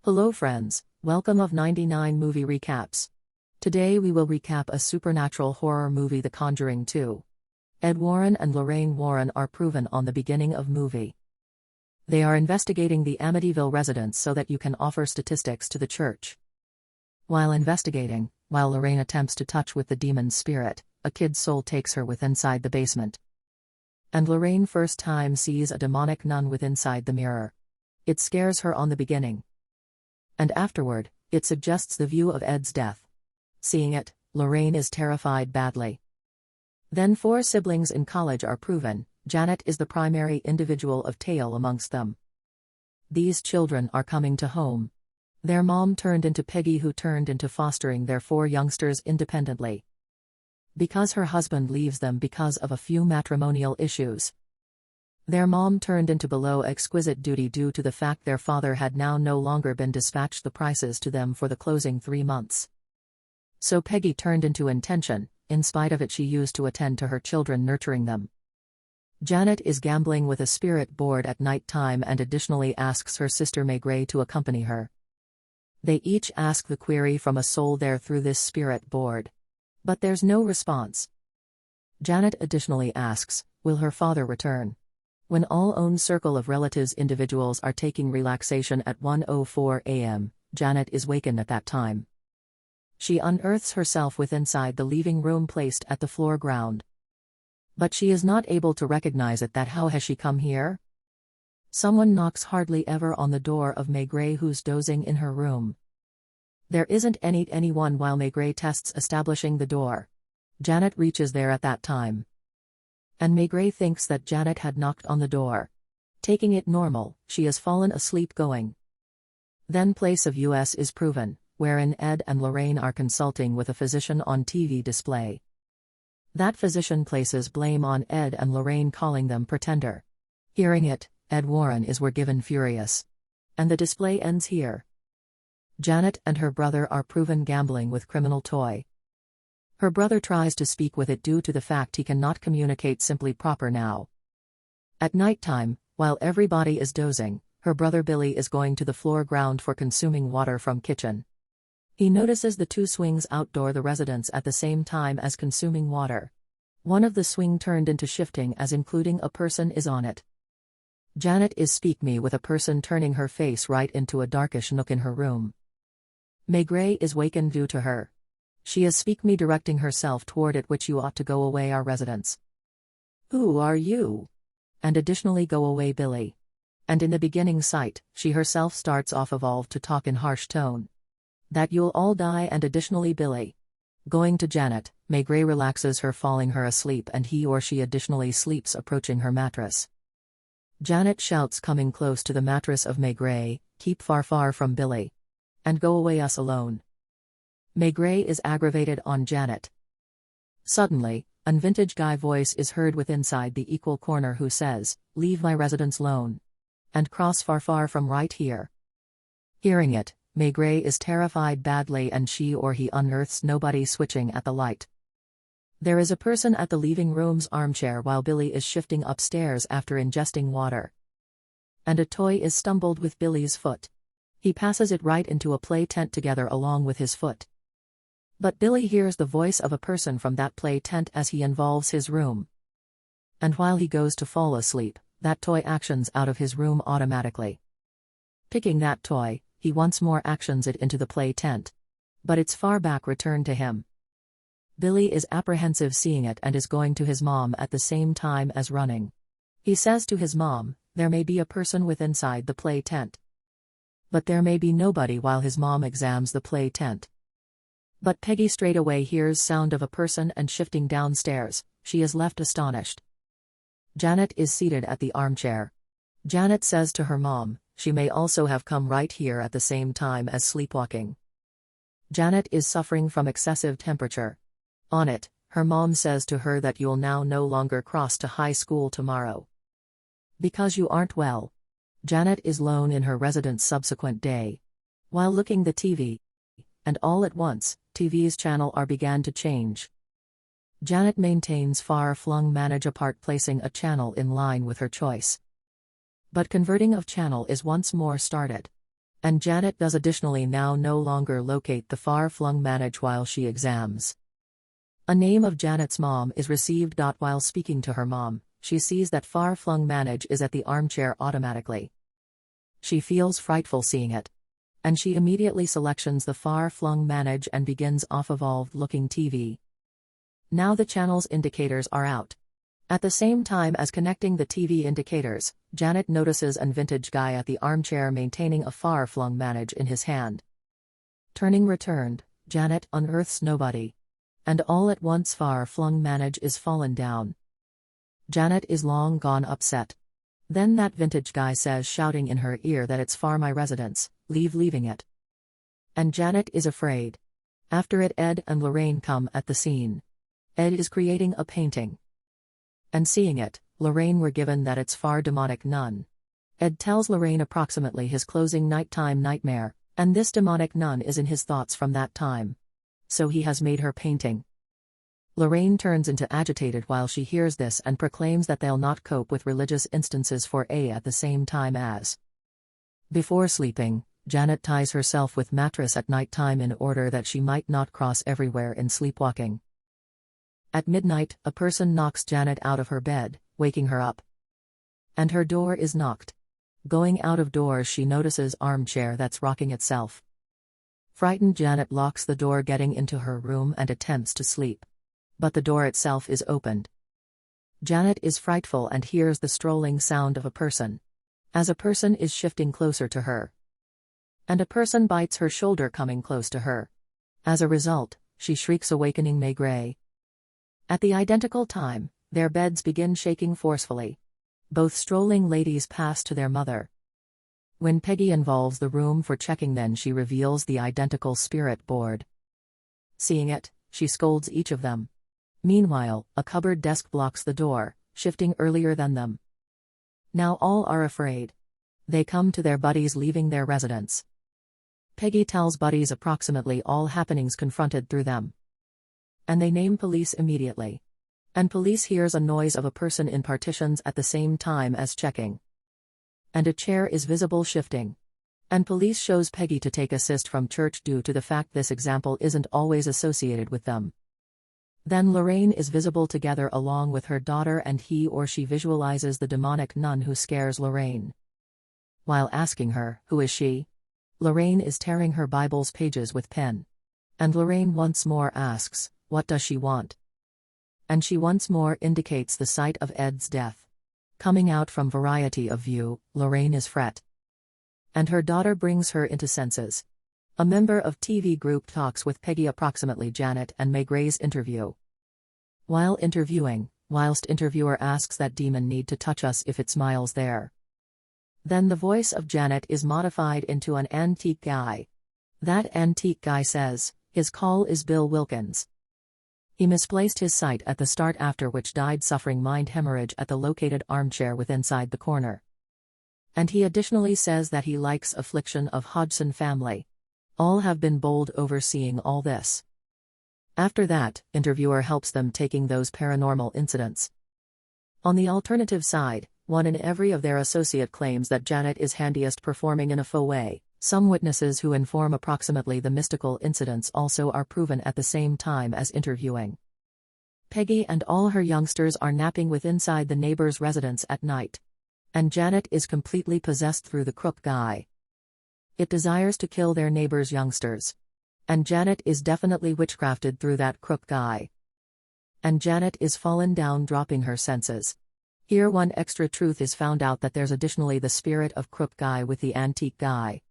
Hello friends, welcome of 99 Movie Recaps. Today we will recap a supernatural horror movie, The Conjuring 2. Ed Warren and Lorraine Warren are proven on the beginning of movie. They are investigating the Amityville residence so that you can offer statistics to the church. While investigating, while Lorraine attempts to touch with the demon's spirit, a kid's soul takes her with inside the basement. And Lorraine first time sees a demonic nun with inside the mirror. It scares her on the beginning. And afterward, it suggests the view of Ed's death. Seeing it, Lorraine is terrified badly. Then 4 siblings in college are proven. Janet is the primary individual of tale amongst them. These children are coming to home. Their mom turned into Peggy, who turned into fostering their 4 youngsters independently. Because her husband leaves them because of a few matrimonial issues. Their mom turned into below exquisite duty due to the fact their father had now no longer been dispatched the prices to them for the closing 3 months. So Peggy turned into intention, in spite of it she used to attend to her children, nurturing them. Janet is gambling with a spirit board at night time and additionally asks her sister Maigret to accompany her. They each ask the query from a soul there through this spirit board. But there's no response. Janet additionally asks, will her father return? When all own circle of relatives individuals are taking relaxation at 1:04 a.m., Janet is wakened at that time. She unearths herself with inside the living room placed at the floor ground. But she is not able to recognize it. That how has she come here? Someone knocks hardly ever on the door of Maigret, who's dozing in her room. There isn't anyone while Maigret tests establishing the door. Janet reaches there at that time. And Maigret thinks that Janet had knocked on the door. Taking it normal, she has fallen asleep going. Then place of US is proven, wherein Ed and Lorraine are consulting with a physician on TV display. That physician places blame on Ed and Lorraine, calling them pretender. Hearing it, Ed Warren is given furious. And the display ends here. Janet and her brother are proven gambling with criminal toy. Her brother tries to speak with it due to the fact he cannot communicate simply proper now. At night time, while everybody is dozing, her brother Billy is going to the floor ground for consuming water from kitchen. He notices the 2 swings outdoor the residence at the same time as consuming water. One of the swing turned into shifting as including a person is on it. Janet is speak me with a person turning her face right into a darkish nook in her room. Maigret is wakened due to her. She is speak me directing herself toward it, which you ought to go away our residence. Who are you? And additionally go away Billy. And in the beginning sight, she herself starts off evolved to talk in harsh tone. That you'll all die and additionally Billy. Going to Janet, Maigret relaxes her falling her asleep and he or she additionally sleeps approaching her mattress. Janet shouts coming close to the mattress of Maigret, keep far from Billy. And go away us alone. Maigret is aggravated on Janet. Suddenly, an vintage guy voice is heard with inside the equal corner who says, leave my residence alone. And cross far from right here. Hearing it, Maigret is terrified badly and she or he unearths nobody switching at the light. There is a person at the living room's armchair while Billy is shifting upstairs after ingesting water. And a toy is stumbled with Billy's foot. He passes it right into a play tent together along with his foot. But Billy hears the voice of a person from that play tent as he involves his room. And while he goes to fall asleep, that toy actions out of his room automatically. Picking that toy, he once more actions it into the play tent. But its far back returned to him. Billy is apprehensive seeing it and is going to his mom at the same time as running. He says to his mom, there may be a person with inside the play tent. But there may be nobody while his mom examines the play tent. But Peggy straight away hears sound of a person and shifting downstairs, she is left astonished. Janet is seated at the armchair. Janet says to her mom, she may also have come right here at the same time as sleepwalking. Janet is suffering from excessive temperature. On it, her mom says to her that you'll now no longer cross to high school tomorrow. Because you aren't well. Janet is alone in her residence subsequent day. While looking the TV. And all at once, TV's channel began to change. Janet maintains far-flung manage apart placing a channel in line with her choice. But converting of channel is once more started. And Janet does additionally now no longer locate the far-flung manage while she exams. A name of Janet's mom is received. While speaking to her mom, she sees that far-flung manage is at the armchair automatically. She feels frightful seeing it. And she immediately selections the far-flung manage and begins off evolved-looking TV. Now the channel's indicators are out. At the same time as connecting the TV indicators, Janet notices an vintage guy at the armchair maintaining a far-flung manage in his hand. Turning returned, Janet unearths nobody. And all at once far-flung manage is fallen down. Janet is long gone upset. Then that vintage guy says, shouting in her ear, that it's far my residence, leaving it. And Janet is afraid. After it, Ed and Lorraine come at the scene. Ed is creating a painting. And seeing it, Lorraine were given that it's far demonic nun. Ed tells Lorraine approximately his closing nighttime nightmare, and this demonic nun is in his thoughts from that time. So he has made her painting. Lorraine turns into agitated while she hears this and proclaims that they'll not cope with religious instances for A at the same time as. Before sleeping, Janet ties herself with mattress at nighttime in order that she might not cross everywhere in sleepwalking. At midnight, a person knocks Janet out of her bed, waking her up. And her door is knocked. Going out of doors, she notices armchair that's rocking itself. Frightened, Janet locks the door, getting into her room and attempts to sleep. But the door itself is opened. Janet is frightful and hears the strolling sound of a person. As a person is shifting closer to her. And a person bites her shoulder, coming close to her. As a result, she shrieks, awakening May Gray. At the identical time, their beds begin shaking forcefully. Both strolling ladies pass to their mother. When Peggy involves the room for checking, then she reveals the identical spirit board. Seeing it, she scolds each of them. Meanwhile, a cupboard desk blocks the door, shifting earlier than them. Now all are afraid. They come to their buddies leaving their residence. Peggy tells buddies approximately all happenings confronted through them. And they name police immediately. And police hears a noise of a person in partitions at the same time as checking. And a chair is visible shifting. And police shows Peggy to take assist from church due to the fact this example isn't always associated with them. Then Lorraine is visible together along with her daughter, and he or she visualizes the demonic nun who scares Lorraine. While asking her, who is she? Lorraine is tearing her Bible's pages with pen. And Lorraine once more asks, what does she want? And she once more indicates the site of Ed's death. Coming out from variety of view, Lorraine is fret. And her daughter brings her into senses. A member of TV group talks with Peggy approximately Janet and May Gray's interview. While interviewing, whilst interviewer asks that demon need to touch us if it smiles there. Then the voice of Janet is modified into an antique guy. That antique guy says, his call is Bill Wilkins. He misplaced his sight at the start, after which died suffering mind hemorrhage at the located armchair with inside the corner. And he additionally says that he likes affliction of Hodgson family. All have been bowled over seeing all this. After that, interviewer helps them taking those paranormal incidents. On the alternative side, one in every of their associate claims that Janet is handiest performing in a faux way. Some witnesses who inform approximately the mystical incidents also are proven at the same time as interviewing. Peggy and all her youngsters are napping with inside the neighbor's residence at night. And Janet is completely possessed through the crook guy. It desires to kill their neighbor's youngsters. And Janet is definitely witchcrafted through that crook guy. And Janet is fallen down, dropping her senses. Here one extra truth is found out, that there's additionally the spirit of crook guy with the antique guy.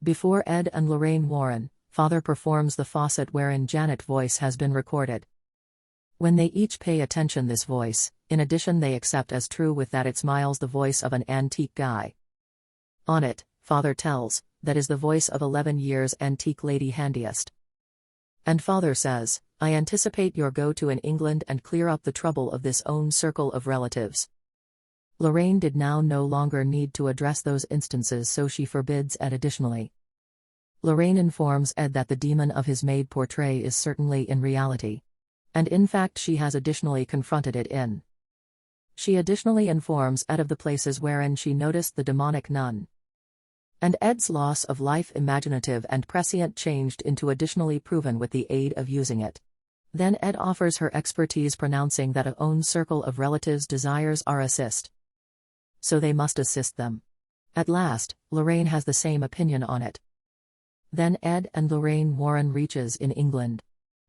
Before Ed and Lorraine Warren, father performs the faucet wherein Janet voice has been recorded. When they each pay attention this voice, in addition they accept as true with that it smiles the voice of an antique guy. On it, father tells, that is the voice of 11 years antique lady handiest. And father says, I anticipate your go to in England and clear up the trouble of this own circle of relatives. Lorraine did now no longer need to address those instances, so she forbids Ed additionally. Lorraine informs Ed that the demon of his maid portray is certainly in reality. And in fact she has additionally confronted it in. She additionally informs Ed of the places wherein she noticed the demonic nun. And Ed's loss of life imaginative and prescient changed into additionally proven with the aid of using it. Then Ed offers her expertise pronouncing that a own circle of relatives desires our assist. So they must assist them. At last, Lorraine has the same opinion on it. Then Ed and Lorraine Warren reaches in England.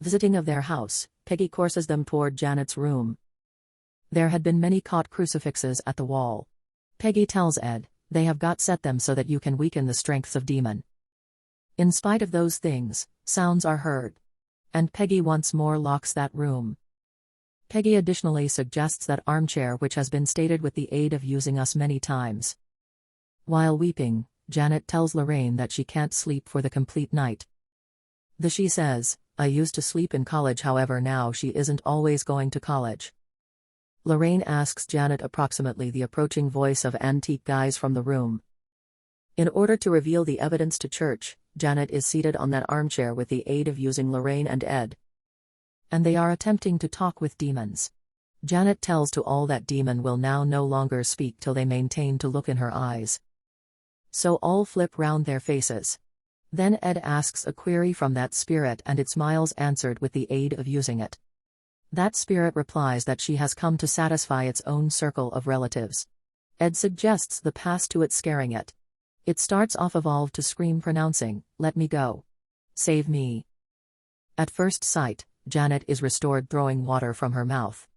Visiting of their house, Peggy courses them toward Janet's room. There had been many caught crucifixes at the wall. Peggy tells Ed, they have got set them so that you can weaken the strengths of demon. In spite of those things, sounds are heard. And Peggy once more locks that room. Peggy additionally suggests that armchair which has been stated with the aid of using us many times. While weeping, Janet tells Lorraine that she can't sleep for the complete night. She says, I used to sleep in college, however now she isn't always going to college. Lorraine asks Janet approximately the approaching voice of antique guys from the room. In order to reveal the evidence to church, Janet is seated on that armchair with the aid of using Lorraine and Ed. And they are attempting to talk with demons. Janet tells to all that demon will now no longer speak till they maintain to look in her eyes. So all flip round their faces. Then Ed asks a query from that spirit and it smiles answered with the aid of using it. That spirit replies that she has come to satisfy its own circle of relatives. Ed suggests the pass to it scaring it. It starts off evolved to scream pronouncing, let me go. Save me. At first sight, Janet is restored throwing water from her mouth.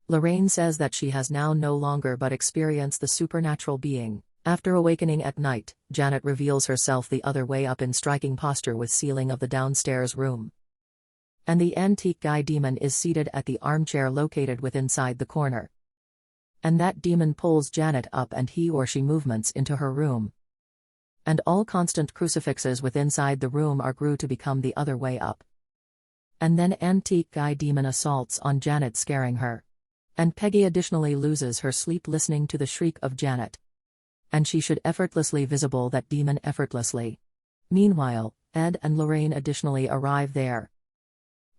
Lorraine says that she has now no longer but experienced the supernatural being. After awakening at night, Janet reveals herself the other way up in striking posture with ceiling of the downstairs room. And the antique guy demon is seated at the armchair located with inside the corner. And that demon pulls Janet up and he or she movements into her room. And all constant crucifixes with inside the room are grew to become the other way up. And then antique guy demon assaults on Janet scaring her. And Peggy additionally loses her sleep listening to the shriek of Janet. And she should effortlessly visible that demon effortlessly. Meanwhile, Ed and Lorraine additionally arrive there.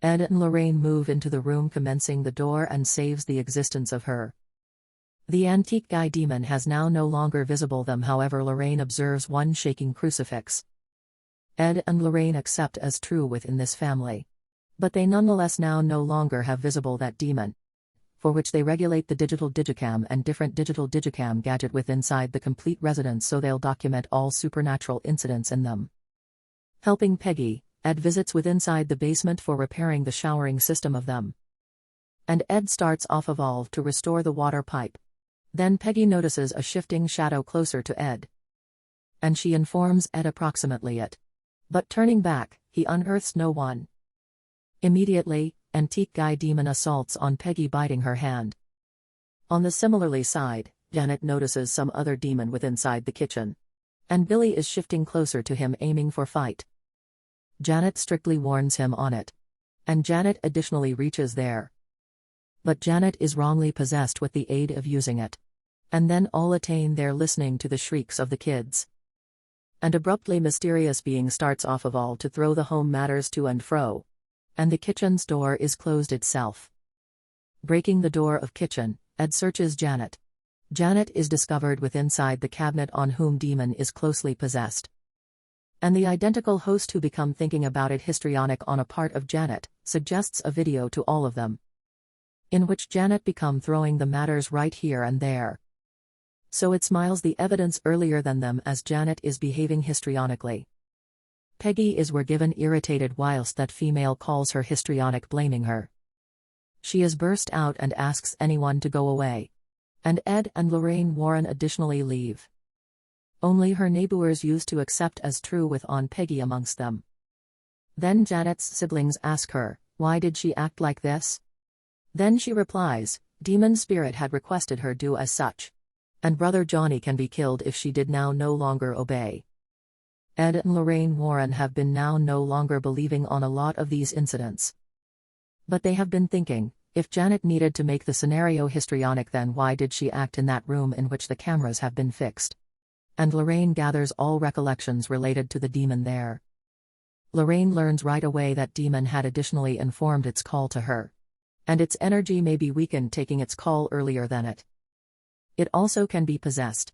Ed and Lorraine move into the room commencing the door and saves the existence of her. The antique guy demon has now no longer visible them, however Lorraine observes one shaking crucifix. Ed and Lorraine accept as true within this family. But they nonetheless now no longer have visible that demon. For which they regulate the digital digicam and different digital digicam gadget with inside the complete residence so they'll document all supernatural incidents in them. Helping Peggy, Ed visits with inside the basement for repairing the showering system of them. And Ed starts off evolve to restore the water pipe. Then Peggy notices a shifting shadow closer to Ed. And she informs Ed approximately it. But turning back, he unearths no one. Immediately, antique guy demon assaults on Peggy biting her hand. On the similarly side, Janet notices some other demon with inside the kitchen. And Billy is shifting closer to him aiming for fight. Janet strictly warns him on it. And Janet additionally reaches there. But Janet is wrongly possessed with the aid of using it. And then all attain there listening to the shrieks of the kids. And abruptly mysterious being starts off of all to throw the home matters to and fro. And the kitchen's door is closed itself. Breaking the door of kitchen, Ed searches Janet. Janet is discovered with inside the cabinet on whom demon is closely possessed. And the identical host who become thinking about it histrionic on a part of Janet, suggests a video to all of them. In which Janet become throwing the matters right here and there. So it smiles the evidence earlier than them as Janet is behaving histrionically. Peggy is were given irritated whilst that female calls her histrionic blaming her. She is burst out and asks anyone to go away. And Ed and Lorraine Warren additionally leave. Only her neighbors used to accept as true with on Peggy amongst them. Then Janet's siblings ask her, why did she act like this? Then she replies, demon spirit had requested her do as such. And brother Johnny can be killed if she did now no longer obey. Ed and Lorraine Warren have been now no longer believing on a lot of these incidents. But they have been thinking, if Janet needed to make the scenario histrionic then why did she act in that room in which the cameras have been fixed? And Lorraine gathers all recollections related to the demon there. Lorraine learns right away that demon had additionally informed its call to her. And its energy may be weakened taking its call earlier than it. It also can be possessed.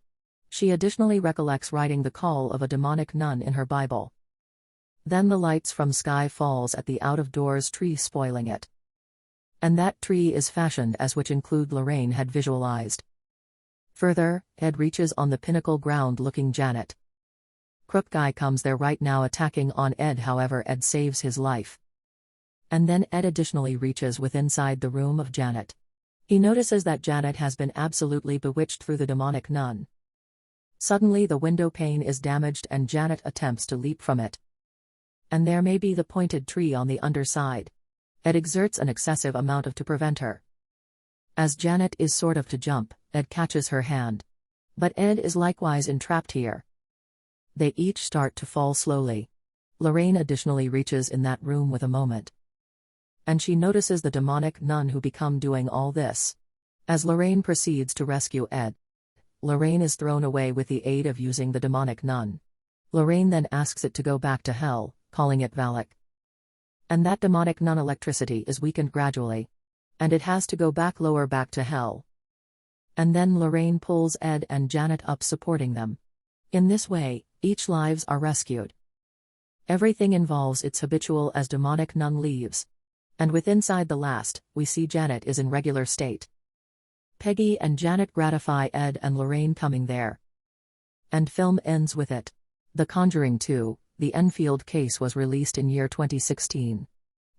She additionally recollects writing the call of a demonic nun in her Bible. Then the lights from sky falls at the out-of-doors tree, spoiling it. And that tree is fashioned as which include Lorraine had visualized. Further, Ed reaches on the pinnacle ground looking Janet. Crook Guy comes there right now attacking on Ed, however Ed saves his life. And then Ed additionally reaches with inside the room of Janet. He notices that Janet has been absolutely bewitched through the demonic nun. Suddenly the window pane is damaged and Janet attempts to leap from it. And there may be the pointed tree on the underside. Ed exerts an excessive amount to prevent her. As Janet is sort of to jump, Ed catches her hand. But Ed is likewise entrapped here. They each start to fall slowly. Lorraine additionally reaches in that room with a moment. And she notices the demonic nun who become doing all this. As Lorraine proceeds to rescue Ed, Lorraine is thrown away with the aid of using the demonic nun. Lorraine then asks it to go back to hell, calling it Valak. And that demonic nun electricity is weakened gradually. And it has to go back lower back to hell. And then Lorraine pulls Ed and Janet up, supporting them. In this way, each lives are rescued. Everything involves its habitual as demonic nun leaves. And with inside the last, we see Janet is in regular state. Peggy and Janet gratify Ed and Lorraine coming there. And film ends with it. The Conjuring 2, The Enfield Case was released in year 2016.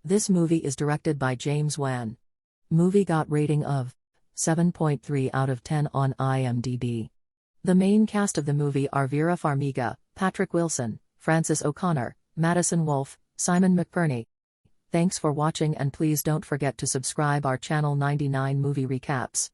This movie is directed by James Wan. Movie got rating of 7.3 out of 10 on IMDb. The main cast of the movie are Vera Farmiga, Patrick Wilson, Francis O'Connor, Madison Wolfe, Simon McBurney. Thanks for watching and please don't forget to subscribe our channel 99 Movie Recaps.